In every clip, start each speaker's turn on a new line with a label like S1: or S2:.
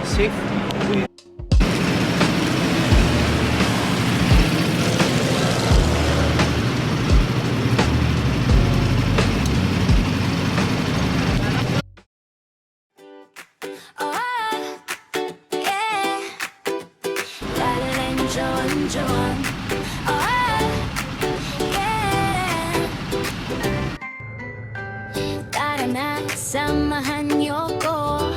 S1: Safe.
S2: Tara na, samahan niyo ko.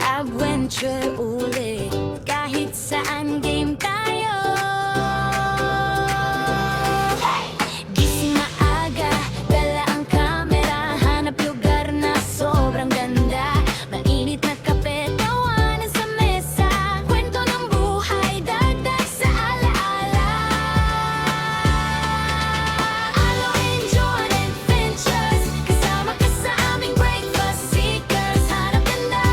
S2: Adventure ulit, kahit saan game tayo. Gising maaga, dala ang kamera, hanap lugar na sobrang ganda. Mainit na kape, tawanan sa mesa, kwento ng buhay, dagdag sa alaala. Alo, enjoy adventures, kasama ka sa aming breakfast seekers. Hanap ganda,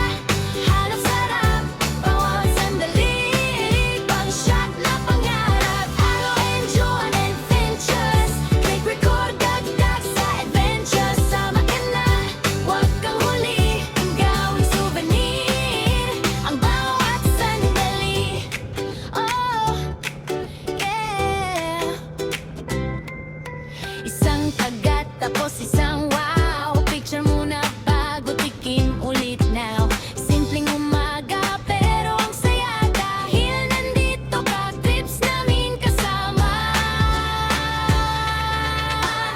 S2: hanap sarap, bawat sandali, pang shot na pangarap. Alo, enjoy adventures, click record, dagdag sa adventures. Sama ka na, huwag kang huli, gawing souvenir ang bawat sandali. Oh, yeah. Isang kagat tapos isang wow, picture muna bago tikim ulit now. Simpleng umaga pero ang saya, dahil nandito ka, trips namin kasama.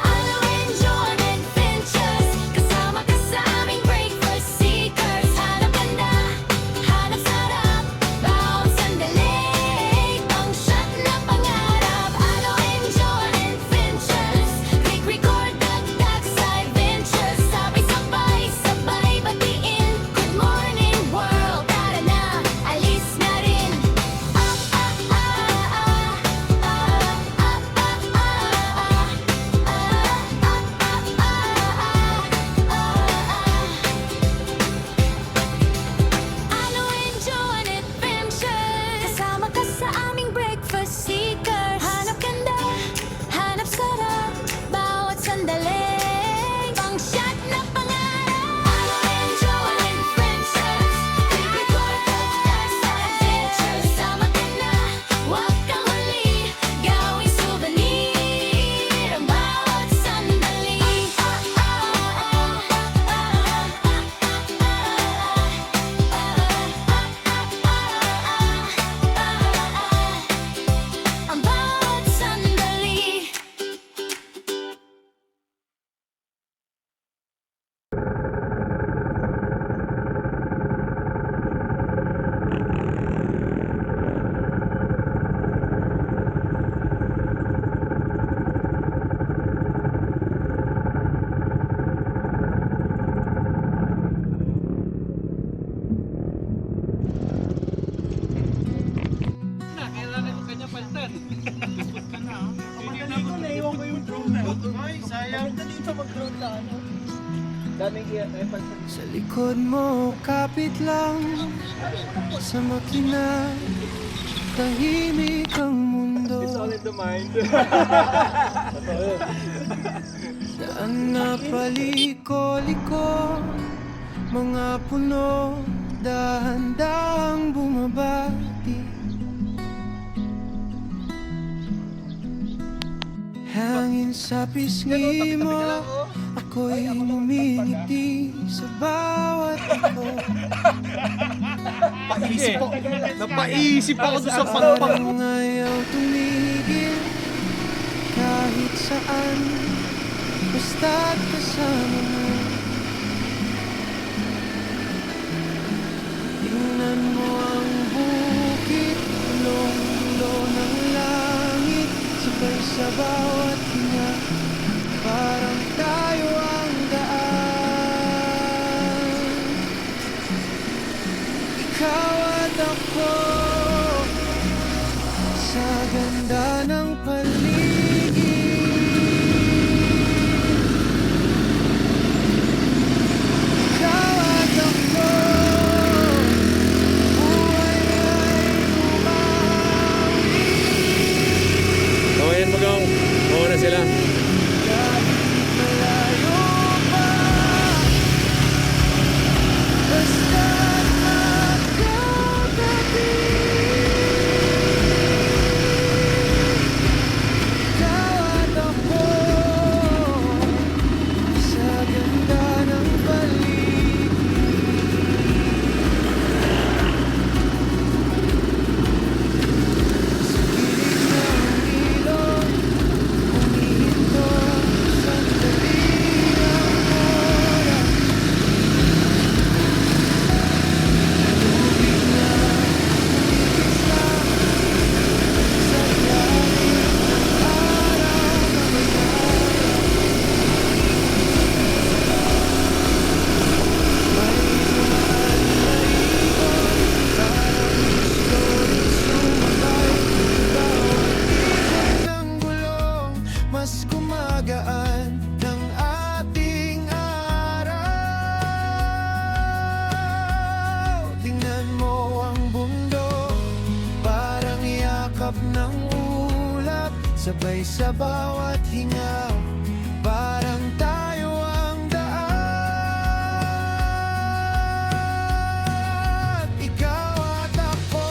S2: Alo, enjoy adventures, kasama ka sa aming breakfast seekers. Hanap ganda, hanap sarap, bawat sandali, pang shot na pangarap. Alo, enjoy adventures, click record, dagdag sa adventures. Sabay-sabay, sabay batiin, good morning world. Tara na, alis na rin. Ano, enjoy adventures, kasama ka sa aming breakfast seekers. Hanap ganda, hanap sarap, bawat sandali, pang shot na pangarap. Ano, enjoy adventures, click record, dagdag sa adventures. Sama ka na, huwag kang huli, gawing souvenir ang bawat sandali. Ang bawat sandali.
S1: Kailangan ko kanya palitan. Lupot ka na. Hindi ko naiwan ko yung drone na. Ay, sayang. Dito mag-drone ka, ano? Daming palitan.
S3: Sa likod mo, kapit lang sa makina, tahimik ang mundo.
S1: It's all in the mind.
S3: Daan na paliko-liko, mga puno, dahan-dahang bumabati. Hangin sa pisngi mo, ako'y ngumingiti sa bawat ito.
S1: Paisip ako. Napaisip ako doon sa pagpang.
S3: Parang ayaw tumigil kahit saan, basta't kasama mo. Tingnan mo ang bukit, ulong-ulo ng langit, sabay sa bawat hinga, parang tayo ang daan. Ikaw at ako, sa ganda ng paligid. Ikaw at ako, buhay ay bumawi.
S4: Kawayan mo gang, mauna na sila.
S3: Kahit malayo pa, basta't magkasama. sabay sa bawat hinga, parang tayo ang daan. Ikaw at ako,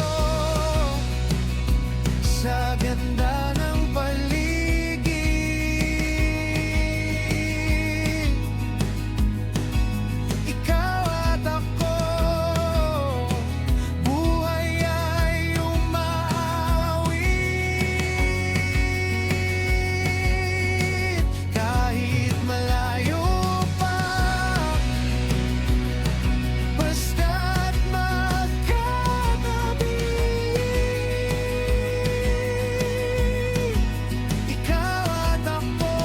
S3: sa ganda ng paligid. Ikaw at ako, buhay ay umaawit. Kahit malayo pa, basta't magkatabi. Ikaw at ako,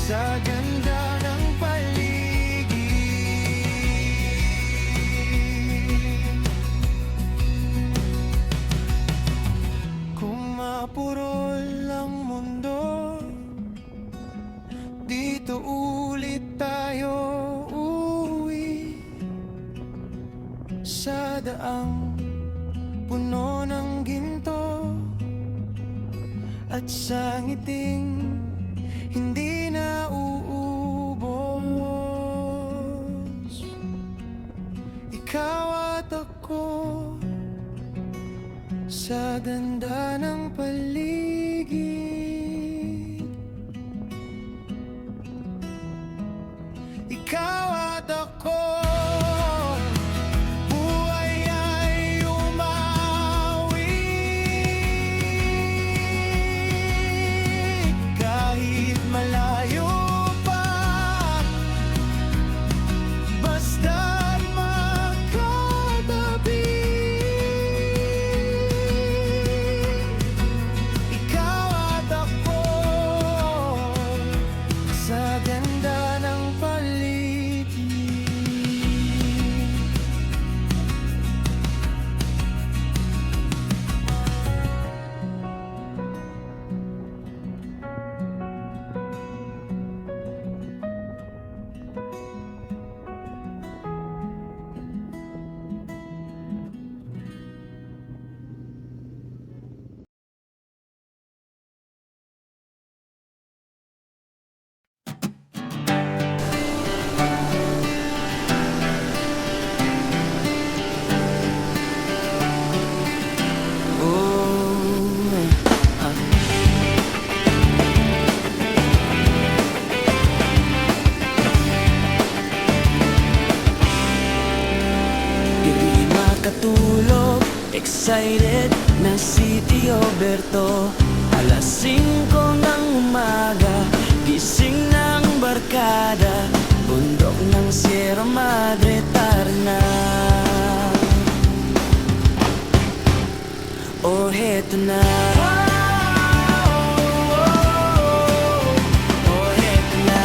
S3: sa ganda ng paligid. Kung mapurol ang mundo, dito ulit tayo uuwi, sa daang puno ng ginto at sa ngiting hindi na uubos. Ikaw at ako, sa ganda ng paligid. Ikaw at ako, buhay ay umaawit. Kahit malayo pa, basta't magkatabi. Ikaw at ako, sa ganda ng paligid. Di makatulog, excited na si Tio Berto. Alas 5 ng umaga, gising ng barkada, bundok ng Sierra Madre, Tarna. Oh, heto na. Oh, heto na.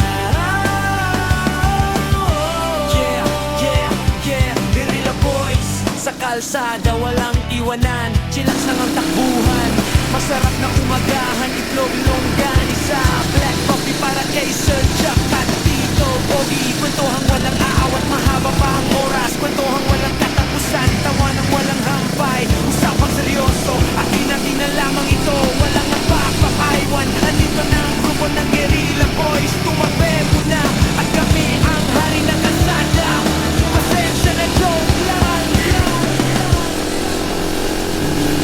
S3: Yeah, yeah, yeah, guerrilla boys. Sa kalsada walang iwanan, chillax lang ang takbuhan. Masarap na umagahan, itlog, longganisa, black coffee para kay Sir Jack at Tito Bobby. Kwentuhang walang aawat, mahaba pa ang oras. Kwentuhang walang katapusan, tawa ng walang hampay. Usapang seryoso, akin na lamang ito. Walang napapakaiwan, andito na ang grupo ng guerrilla boys. Tumabi muna at kami ang hari ng kalsada. Pasensya na, joke lang.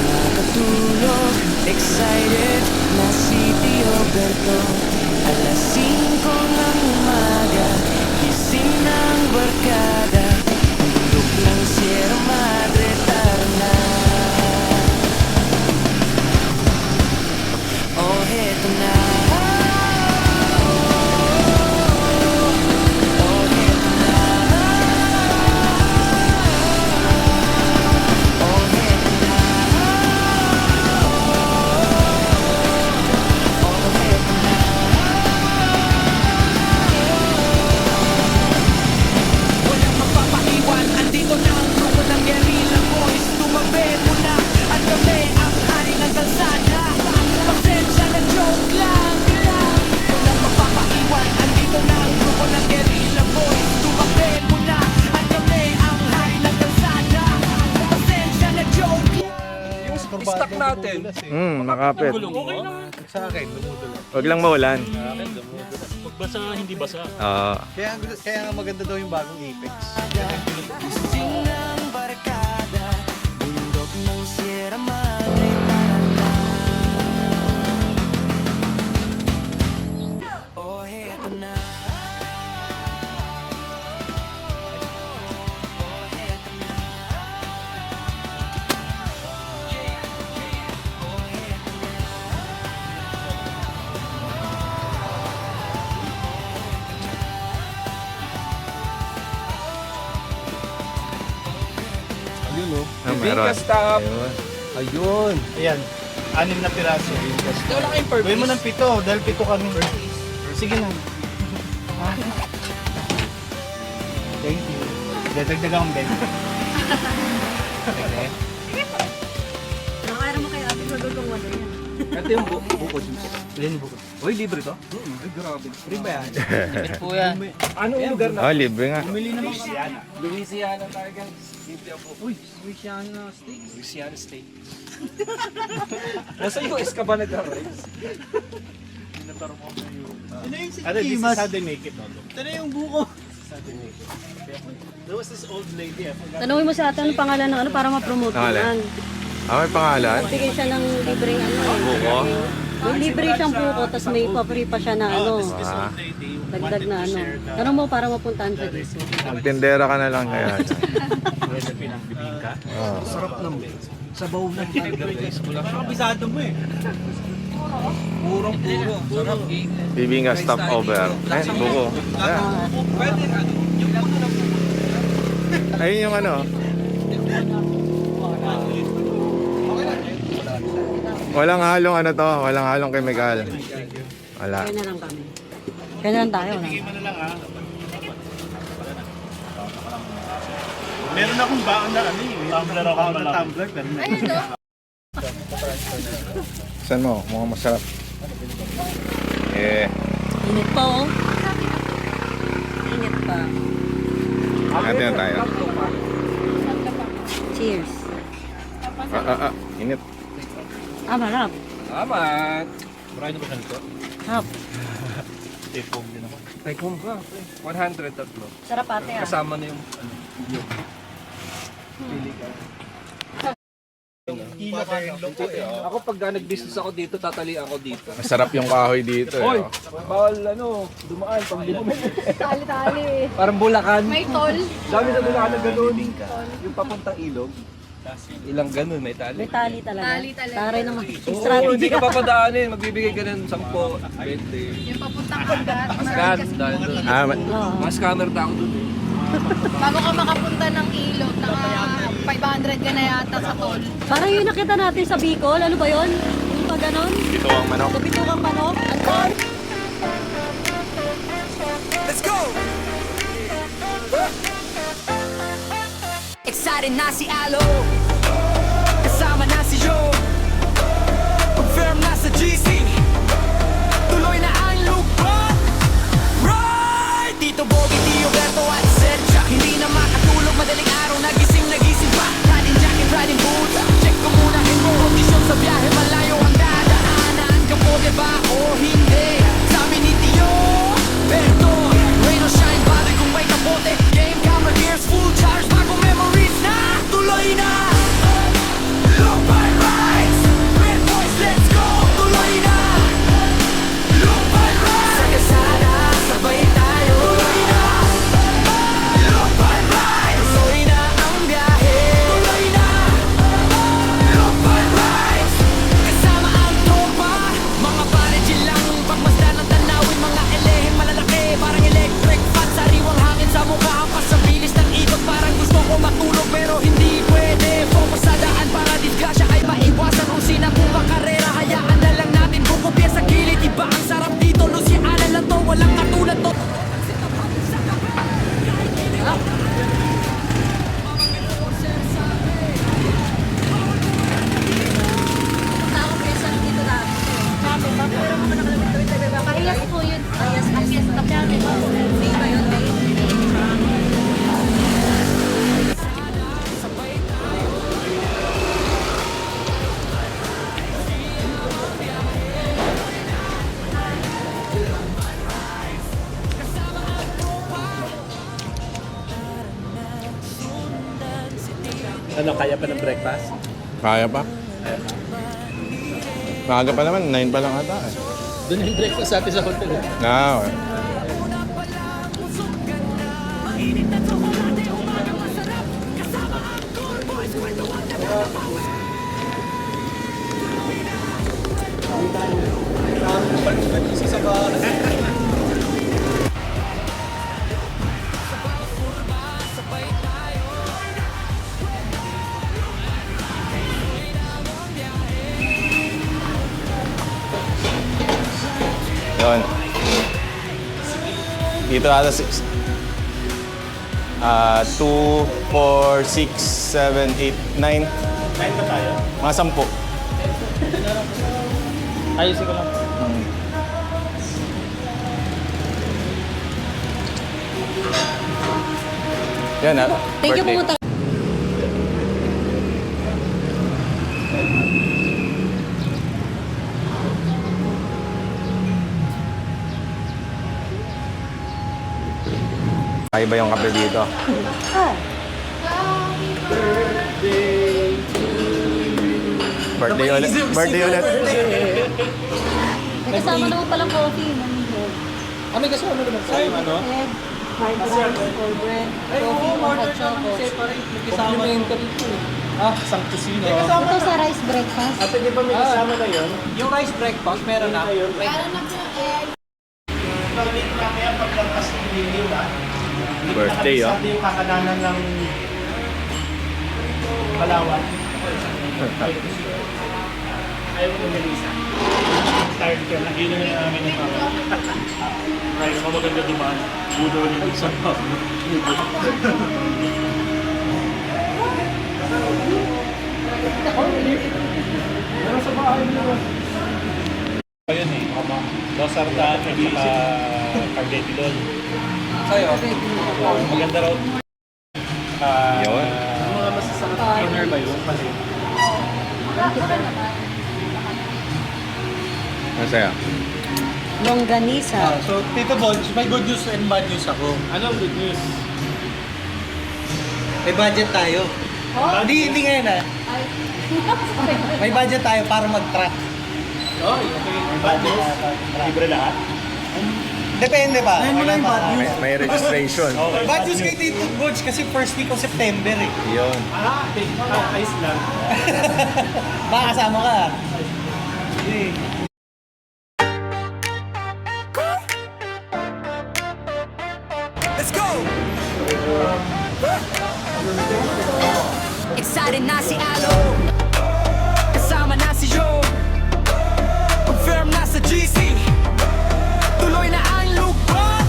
S3: Nakatulog, excited na si Tio Berto. Alas 5 ng umaga, gising ng barkada,
S5: atin.
S4: Makapit.
S1: Okay lang. Sa akin, lumudulas.
S4: Huwag lang maulan.
S1: Sa akin, lumudulas.
S6: Pag basa, hindi basa.
S4: Oo.
S1: Kaya nga maganda daw yung bagong Apex.
S3: Gising ng barkada, bundok ng Sierra Madre, tarala. Oh, heto na.
S5: Ayun o.
S4: Meron.
S5: Stop.
S4: Ayun.
S5: Ayun.
S1: Ayan, 6 na piraso.
S5: Wala kayong purpose.
S1: Gawin mo ng 7 dahil 7 kami. Sige na. Thank you. Dadagdag akong 20. Okay.
S7: Nakakaira mo kay ate magulong wala yan.
S5: Ito yung buko dito.
S1: Ilan yung bukod?
S5: Uy, libre to? Ay, grabe. Free ba yan?
S1: Po yan.
S5: Anong lugar na?
S4: Oh, libre nga.
S1: Bumili naman kasi yan.
S5: Louisiana tayo guys. Libre ako. Uy, Louisiana steak. Louisiana steak. Nasa US ka ba nag-arise?
S1: Ano, this is how they make it. Ito na yung buko. There was this old lady.
S7: Tanungin mo sa atin ang pangalan ng ano para ma-promote mo
S4: Pangalan?
S7: yan.
S4: May pangalan?
S7: Bigay siya ng libreng ano eh.
S4: Buko?
S7: May libre siyang buko, tapos may pa-free pa siya na ano.
S1: This old lady
S7: Dagdag na ano. Tanong mo para mapuntahan sa dito.
S4: Magtindera ka na lang kaya.
S1: recipe ng bibingka.
S5: Sarap ng sabaw ng tiger guys.
S1: Kabisado mo eh.
S5: Purong-puro. Sarap.
S4: Bibingka stopover. Buko. Ayan.
S5: Pwede ano, yung puno ng buko.
S4: Ayun yung ano. Walang halong ano to. Walang halong chemical. Wala.
S7: Kaya na lang kami. Kaya na lang tayo. No?
S1: Bigay mo na lang ha. Meron akong baon na ano eh. Tumbler ako malaki. Tumbler pero
S4: Saan mo? Mukhang masarap. Eh.
S7: Init pa oh. Init pa.
S4: Ate na tayo.
S7: Cheers.
S4: Init.
S7: Marap.
S5: Salamat.
S1: Marami na ba siya nito?
S7: Hap.
S1: Take home din ako.
S5: Take home ka. 100 tatlo.
S7: Sarap ate ah.
S5: Kasama na yung ano. Ako pag nag-business ako dito, tatalian ako dito.
S4: Masarap yung kahoy dito.
S5: Hoy,
S4: Eh.
S5: bawal ano, dumaan pag di mo.
S7: Tali-tali.
S5: Parang Bulacan.
S7: May tol.
S5: Dami sa Bulacan na gano'n. Yung papuntang ilog. Ilang ganun, may tali.
S7: May tali talaga.
S2: Tali talaga.
S7: Taray naman.
S5: Oo,
S7: Strategy
S5: hindi ka papadaanin. Magbibigay ka ng 10, 20.
S2: Yung papuntang Agad.
S5: Askat, dahil doon.
S7: Oo.
S5: Mga scammer tao doon eh.
S2: Bago ka makapunta ng ilog, naka 500 ka na yata sa toll.
S7: Parang yun nakita natin sa Bicol. Ano ba yun? Yung pa ganon?
S4: Ito ang manok.
S7: Sa Bitukang Manok? Ang tol?
S3: Let's go!
S2: Excited na si Alo, kasama na si Joe,
S3: Confirm na sa GC.
S2: tuloy na ang lupa.
S3: Right! Tito Bogie, Tio Berto at Sergio.
S2: Hindi na makatulog, madaling araw, nagising pa. Riding jacket, riding boots, check ko muna yung kondisyon sa biyahe. Malayo ang dadaanan, kapote ba o hindi? Sabi ni Tio Berto, rain or shine, bagay kung may kapote. Game, camera, gears, full charge, bago memories na tuloy na.
S1: Ano, kaya pa ng breakfast?
S4: Kaya pa? Maaga pa naman, 9 pa lang ata eh.
S1: Doon yung breakfast natin sa hotel.
S4: Okay. Yun. Dito ata 6. 2, 4, 6, 7, 8, 9.
S1: 9 ba tayo?
S4: Mga 10.
S1: Ayusin ko lang.
S4: Yan
S7: Thank you
S4: birthday.
S7: pumunta.
S4: Kaya ba yung kape dito? Birthday ulit. Birthday ulit.
S7: May kasama naman palang coffee.
S1: May kasama naman sa'yo, ano?
S7: Egg, fried rice, or bread, coffee, hot choco.
S1: Complimentary ito eh. Ah, isang kusino.
S7: Ito sa rice breakfast.
S1: Ate, di ba may kasama na yun? Yung rice breakfast, meron na. Meron na po, egg. Balik na kaya paglakas ng liliw,
S4: Birthday, oh.
S1: Sabi yung kakalanan ng Palawan. Ayaw mo mag-alisa. Tired ka na. Yun na namin ng mga. Rice, maganda dumaan. Budo rin yung isa pa. Pero sa bahay nyo. Ayun eh, Dos Sardan at saka Spaghetti doon. Sa'yo? Maganda raw.
S4: Yun.
S1: Mga masasarap dinner ba yun? Kasi
S4: Masaya.
S7: Longganisa.
S1: so, Tito Bonj, may good news and bad news ako. Anong good news? May budget tayo. Hindi ngayon ah. May budget tayo para mag-track. Oh, okay. May budget. Libre lahat? Depende pa.
S4: May registration.
S1: Bad news kay Tito Bonj kasi first week of September eh.
S4: Yun.
S1: Ayos lang. Baka kasama ka.
S3: Let's go!
S2: Excited na si Alo, kasama na si Joe,
S3: Confirm na sa GC.
S2: tuloy na ang lugod.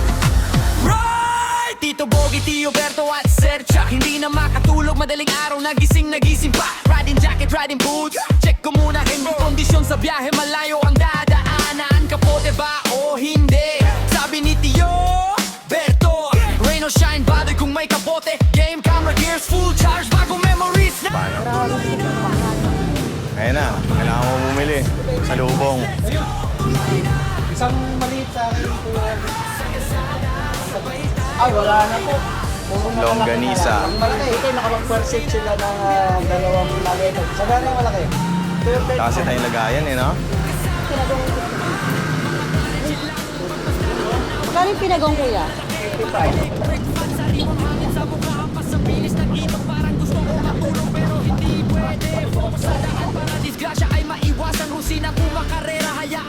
S3: Right! Tito Bogi, Tio Berto at Sir Chuck. Hindi na makatulog, madaling araw nagising pa. Riding jacket, riding boots. Check ko muna hindi kondisyon sa biyahe, malayo ang dadaanan. Kapote ba o hindi? Sabi ni Tio Berto, rain or shine, badoy kung may kapote. Game, camera, gears, full charge, bago memories na.
S4: Ayun na. Kailangan mo bumili. Sa lubong.
S1: Isang maliit sa akin po. Ay, wala na po.
S4: Longganisa.
S1: Ang malaki, ito nakapag-perceive sila ng dalawang malaki. Sa gano'ng malaki?
S4: Kasi tayong lagayan eh, no?
S7: Magkano yung pinagong kuya?
S1: 55.
S3: Disgrasya ay maiwasan, rusina kung makarera. Hayaan